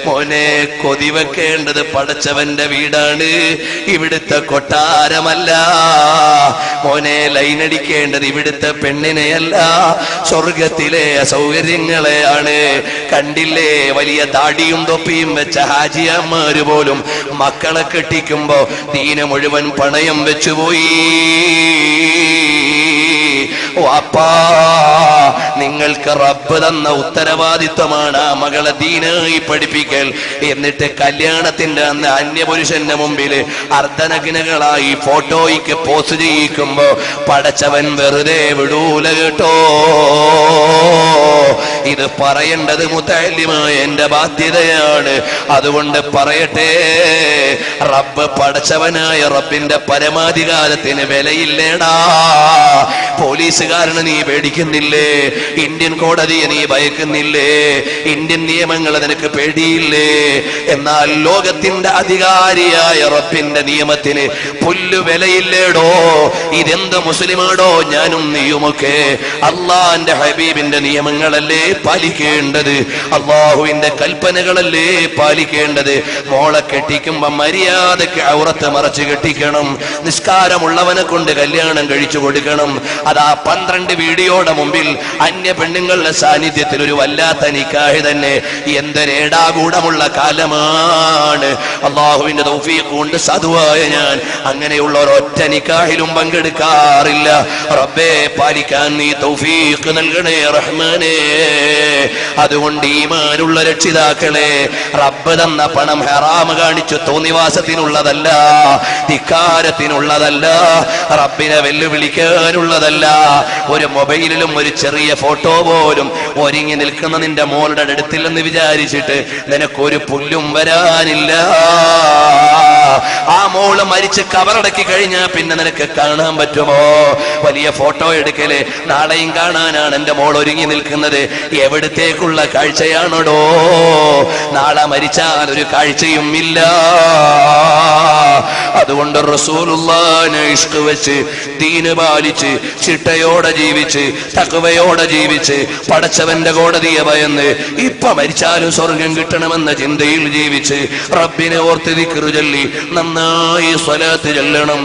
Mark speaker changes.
Speaker 1: മോനെ കൊതിവെക്കേണ്ടത് പടച്ചവന്റെ വീടാണ്, ഇവിടുത്തെ കൊട്ടാരമല്ല. മോനെ ലൈനടിക്കേണ്ടത് ഇവിടുത്തെ പെണ്ണിനെയല്ല, സ്വർഗത്തിലെ സൗകര്യങ്ങളെയാണ്. കണ്ടില്ലേ, വലിയ താടിയും തൊപ്പിയും വെച്ച ഹാജിയന്മാര് പോലും മക്കളെ കെട്ടിക്കുമ്പോ ദീന മുഴുവൻ പണയം വെച്ചുപോയി. വാപ്പാ, നിങ്ങൾക്ക് റബ്ബ് തന്ന ഉത്തരവാദിത്വമാണ് ആ മകളെ ദീനായി പഠിപ്പിക്കൽ. എന്നിട്ട് കല്യാണത്തിന്റെ അന്ന് അന്യപുരുഷന്റെ മുമ്പിൽ അർദ്ധനഗ്നകളായി ഫോട്ടോയ്ക്ക് പോസ്റ്റ് ചെയ്യിക്കുമ്പോ പടച്ചവൻ വെറുതെ വിടൂല കേട്ടോ. ഇത് പറയേണ്ടത് മുത്തഅല്ലിമായ എന്റെ ബാധ്യതയാണ്. അതുകൊണ്ട് പറയട്ടെ, റബ്ബ് പടച്ചവനായ റബ്ബിന്റെ പരമാധികാരത്തിന് വിലയില്ലേടാ. പോലീസുകാരന് നീ പേടിക്കുന്നില്ലേ? ഇന്ത്യൻ കോടതിയെ നീ ഭയക്കുന്നില്ലേ? ഇന്ത്യൻ നിയമങ്ങൾ നിനക്ക് പേടിയില്ലേ? എന്നാൽ ലോകത്തിന്റെ അധികാരിയായ റബ്ബിന്റെ നിയമത്തിന് പുല്ലു വിലയില്ലേടോ? ഇതെന്ത് മുസ്ലിമാടോ ഞാനും നീയുമൊക്കെ? അള്ളാന്റെ ഹബീബിന്റെ നിയമങ്ങളല്ലേ പാലിക്കേണ്ടത്, അള്ളാഹുവിന്റെ കൽപ്പനകളല്ലേ പാലിക്കേണ്ടത്. മോളെ കെട്ടിക്കുമ്പോ മര്യാദക്ക് ഔറത്ത് മറച്ച് കെട്ടിക്കണം. നിസ്കാരമുള്ളവനെ കൊണ്ട് കല്യാണം കഴിച്ചു കൊടുക്കണം. അതാ 12 വീഡിയോയുടെ മുമ്പിൽ അന്യ പെണ്ണുങ്ങളുടെ സാന്നിധ്യത്തിൽ ഒരു വല്ലാത്ത നിക്കാഹ് തന്നെ. എന്തൊരേടാകൂടമുള്ള കാലമാണ്. അള്ളാഹുവിന്റെ തൗഫീഖ് കൊണ്ട് സാധുവായ ഞാൻ അങ്ങനെയുള്ള ഒരൊറ്റ നിക്കാഹിലും പങ്കെടുക്കാറില്ല. റബ്ബേ, പാലിക്കാൻ നീ തൗഫീഖ് നൽകണേ റഹ്മാനേ. അതുകൊണ്ട് ഈമാനുള്ള രക്ഷിതാക്കളെ, റബ്ബ് തന്ന പണം ഹറാമ് കാണിച്ചു തോന്നിവാസത്തിനുള്ളതല്ല, ധിക്കാരത്തിനുള്ളതല്ല, റബ്ബിനെ വെല്ലുവിളിക്കാനുള്ളതല്ല. ഒരു മൊബൈലിലും ഒരു ചെറിയ ഫോട്ടോ പോലും ഒരുങ്ങി നിൽക്കുന്ന നിന്റെ മോളുടെ അടുത്തില്ലെന്ന് വിചാരിച്ചിട്ട് നിനക്കൊരു പുല്ലും വരാനില്ല. ആ മോള് മരിച്ച് കവറടക്കി കഴിഞ്ഞാൽ പിന്നെ നിനക്ക് കാണാൻ പറ്റുമോ? വലിയ ഫോട്ടോ എടുക്കല് നാളെയും കാണാനാണ് എന്റെ മോൾ ഒരുങ്ങി നിൽക്കുന്നത്. എവിടത്തേക്കുള്ള കാഴ്ചയാണോടോ? നാളെ മരിച്ചാൽ ഒരു കാഴ്ചയും ഇല്ല. അതുകൊണ്ട് റസൂലുള്ളാഹിനെ ഇഷ്ക് വെച്ച്, ദീന് പാലിച്ച്, ചിട്ടയോടെ ജീവിച്ച്, തഖ്വയോടെ ജീവിച്ച്, പടച്ചവന്റെ കോടതിയെ ഭയന്ന്, ഇപ്പൊ മരിച്ചാലും സ്വർഗം കിട്ടണമെന്ന ചിന്തയിൽ ജീവിച്ച്, റബ്ബിനെ ഓർത്ത് ദിക്റ് ചൊല്ലി നന്നായി സ്വലാത്ത് ചൊല്ലണം.